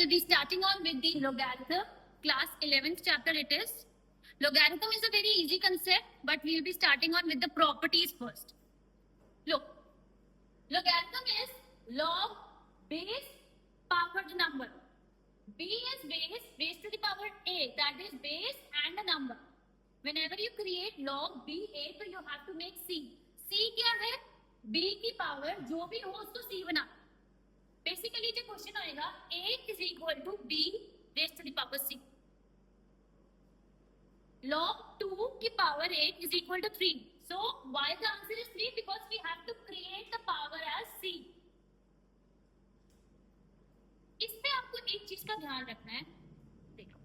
will be starting on with the logarithm. Class 11th chapter it is. Logarithm is a very easy concept, but we will be starting on with the properties first. Look, logarithm is log base powered number. B is base raised to the power a, that is base and a number. Whenever you create log b a, तो you have to make c. c क्या है? b की power जो भी हो उसको c बना. Basically जो क्वेश्चन आएगा a is equal to b raised to the power c. Log 2 की power 8 is equal to 3. So why the answer is 3? Because we have to create the power as c. इसमें आपको एक चीज का ध्यान रखना है. देखो,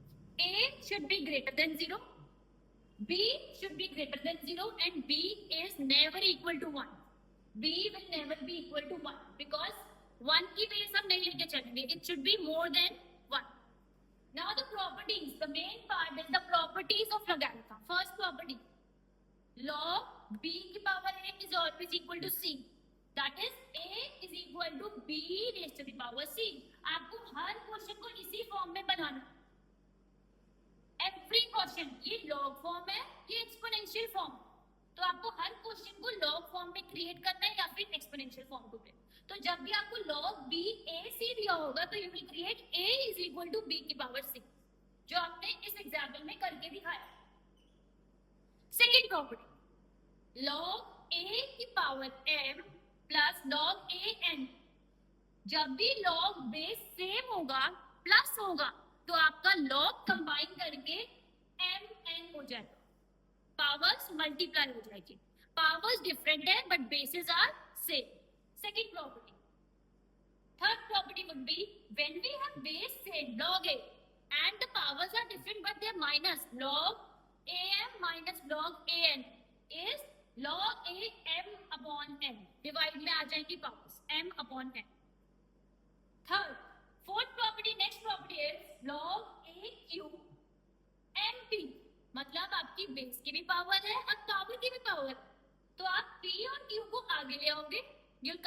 a should be greater than 0, b should be greater than 0, and b is never equal to 1. b will never be equal to 1 because 1 की बेस हम नहीं लेके चलेंगे. It should be more than 1. Now the properties, the main part is the properties of logarithm. First property, log b की power 8 is always equal to c. That is a is equal to b raised to the power c. आपको हर question को इसी form में बनाना. Every question, ये log form है, ये exponential form. तो आपको हर क्वेश्चन को log फॉर्म में क्रिएट करना है या फिर एक्सपोनेंशियल फॉर्म को. तो जब भी आपको log b a c दिया होगा तो you will create a is equal to b की पावर c, जो आपने इस एग्जाम्पल में करके दिखाया. सेकेंड प्रॉपर्टी, log a की power m plus log a n. जब भी log बेस सेम होगा प्लस होगा तो आपका log कंबाइन करके m n हो जाएगा. पावर्स मल्टीप्लाई हो जाएगी. पावर्स डिफरेंट है but bases are same. Second property. Third property would be when we have base same log a and the powers are different but they are minus, log am minus log an is log a m upon n. Divide में आ जाएंगी powers m upon n. Third, fourth property, next property is log a q mp. मतलब आपकी base की भी power है और power की भी पावर. तो आप p और q को आगे ले आओगे. You will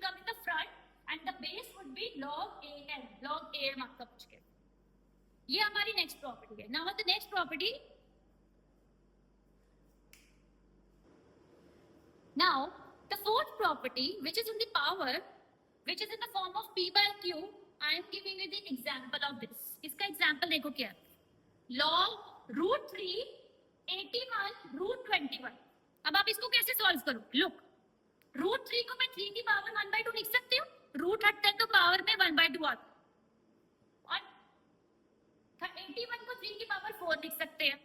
come in the front and the base would be log am. Log am आपका पूछ के. ये हमारी next property है. Now the next property. Now the fourth property, which is in the power, which is in the form of p by q. I am giving you the example of this. इसका example देखो क्या है. Log root 3 81 root 21. अब आप इसको कैसे solve करो? Look. Root 3 को मैं 3 की पावर 1/2 लिख सकती हूँ. रूट हटता है तो पावर में 1/2 आता. और 81 को 3 की पावर 4 लिख सकते हैं.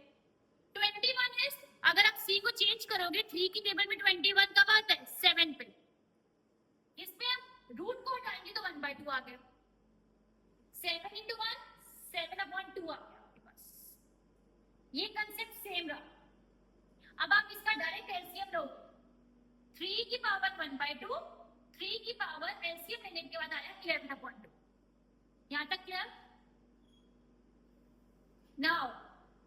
21 है, अगर आप c को चेंज करोगे 3 की टेबल में 21 कब आता है? 7 पे. इसमें आप रूट को हटाएंगे तो 1/2 आ गया. 7 into 1 7/2 आ गया आपके पास. ये कंसेप्ट सेम रहा. अब आप इसका डायरेक्ट एलसीएम लो. 3 की पावर 1/2, 3 की पावर एलसीएम लेने के बाद आया 11/2. यहां तक clear? Now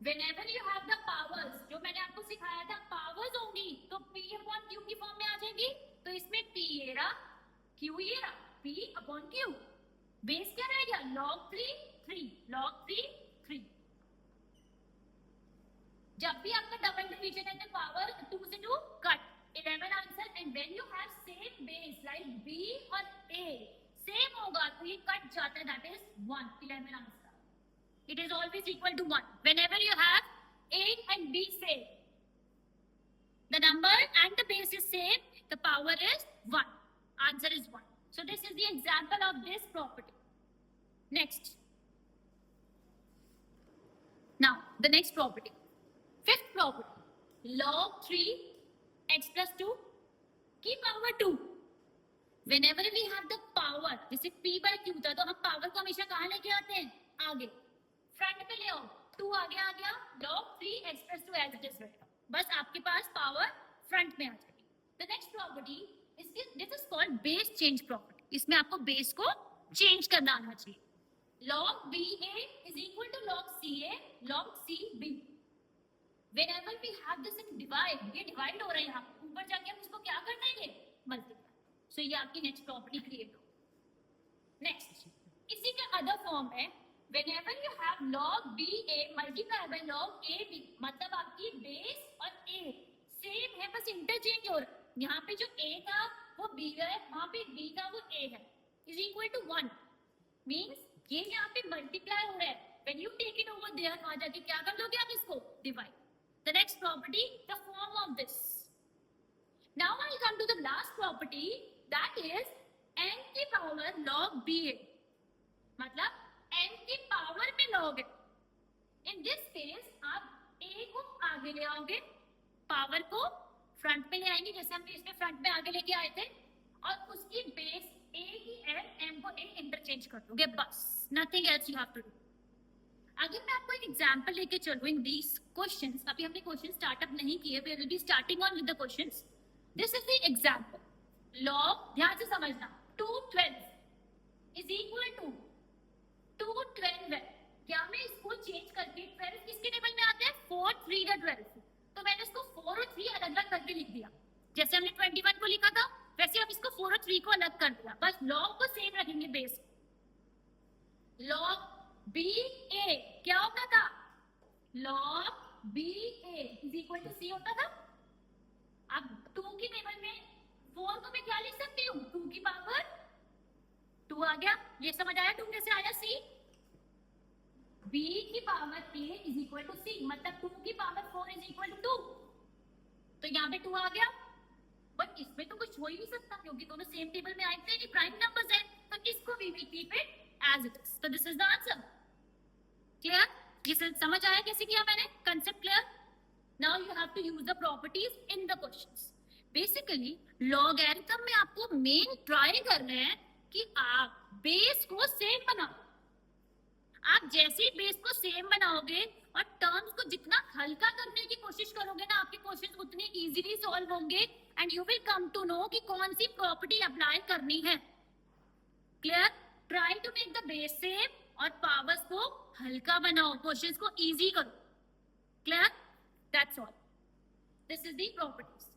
whenever you have the powers, जो मैंने आपको सिखाया था पावर्स होंगी तो p upon q की फॉर्म में आ जाएगी. तो इसमें p ये रहा, q ये रहा, p upon q. बेस क्या रहेगा? log 3 3, log 3 3. जब भी आपका डबल डिवीजन है तो पावर 2 से 2 cut. 11 answer. And when you have same base like b और a सेम होगा तो ये कट जाता है. That is 1. 11 answer. It is always equal to 1. Whenever you have a and b same, the number and the base is same, the power is 1. Answer is 1. So this is the example of this property. Next. Now the next property. Fifth property, log 3 x plus 2 की power 2. Whenever we have the power, जैसे p by q था तो हम power को हमेशा कहाँ लेके आते हैं? आगे, फ्रंट पे ले आओ. 2 आगे आ गया, log 3 x plus 2 as it is रहेगा. बस आपके पास पावर फ्रंट में आ जाएगी. The next property is this is called base change property. इसमें आपको बेस को चेंज करना आना चाहिए. log ba is equal to log ca log cb. Whenever we have this in divide, ये डिवाइड हो रहा है यहाँ पे, ऊपर जाके हम इसको क्या कर देंगे? मल्टीप्लाई. सो ये आपकी नेक्स्ट प्रॉपर्टी क्रिएट हो. नेक्स्ट, इसी के अदर फॉर्म है, whenever you have log BA multiply by log AB, मतलब आपकी बेस और A सेम है, बस इंटरचेंज हो रहा है। यहाँ पे जो A था वो B है, वहां पे B था वो A है, इज इक्वल टू 1 मीन्स ये यहाँ पे मल्टीप्लाई हो रहा है। When you take it over there, वहां जाके क्या कर लोगे आप इसको divide. The next property, the form of this. Now I'll come to the last property, that is n की power log BA, मतलब n की पावर में log है। In this case आप a को आगे ले आओगे, पावर को फ्रंट में ले आएंगे, जैसे हमने इसमें फ्रंट में आगे लेके आए थे, और उसकी बेस a की m को a इंटरचेंज कर दोगे, बस nothing else you have to do. अगर मैं आपको एक एग्जांपल लेके चलूं इन दीस क्वेश्चंस, अभी हमने क्वेश्चन स्टार्टअप नहीं किए, we will be starting on with the questions. This is the example. Log, ध्यान से समझना, 212 इज इक्वल टू 212 है। क्या मैं इसको चेंज करके 12 किसके टेबल में आते हैं, 4 3 का 12, तो मैंने इसको 4 और 3 अलग अलग करके लिख दिया। जैसे हमने 21 को लिखा था वैसे अब इसको 4 और 3 को अलग कर दिया, बस लॉग को सेम रखेंगे बेस। लॉग बी ए क्या होता था, log b a is equal to c होता था। अब 2 की टेबल में 4 को मैं क्या लिख सकती हूँ, 2 की पावर 2 आ गया, ये समझ आया 2 कैसे आया, सी। b की power a is equal to c, मतलब 2 की पावर 4 इज इक्वल टू 2, तो यहाँ पे 2 आ गया। बट इसमें तो कुछ हो ही नहीं सकता क्योंकि दोनों सेम टेबल में आए थे, ये प्राइम नंबर्स हैं, तो इसको we will keep it as it is। तो this is the answer। Clear, ये समझ आया कैसे किया मैंने, concept clear. Now you have to use the properties in the questions. Basically logarithm में आपको मेन ट्राई करना है कि आप बेस को सेम बनाओ। आप जैसे ही बेस को सेम बनाओगे और टर्म्स को जितना हल्का करने की कोशिश करोगे ना, आपके क्वेश्चंस उतने इजीली सॉल्व होंगे and you will come to know कि कौन सी प्रॉपर्टी अप्लाई करनी है। Clear, try to make the base same और पावर्स को हल्का बनाओ, क्वेश्चंस को इजी करो। Clear, that's all, this is the properties.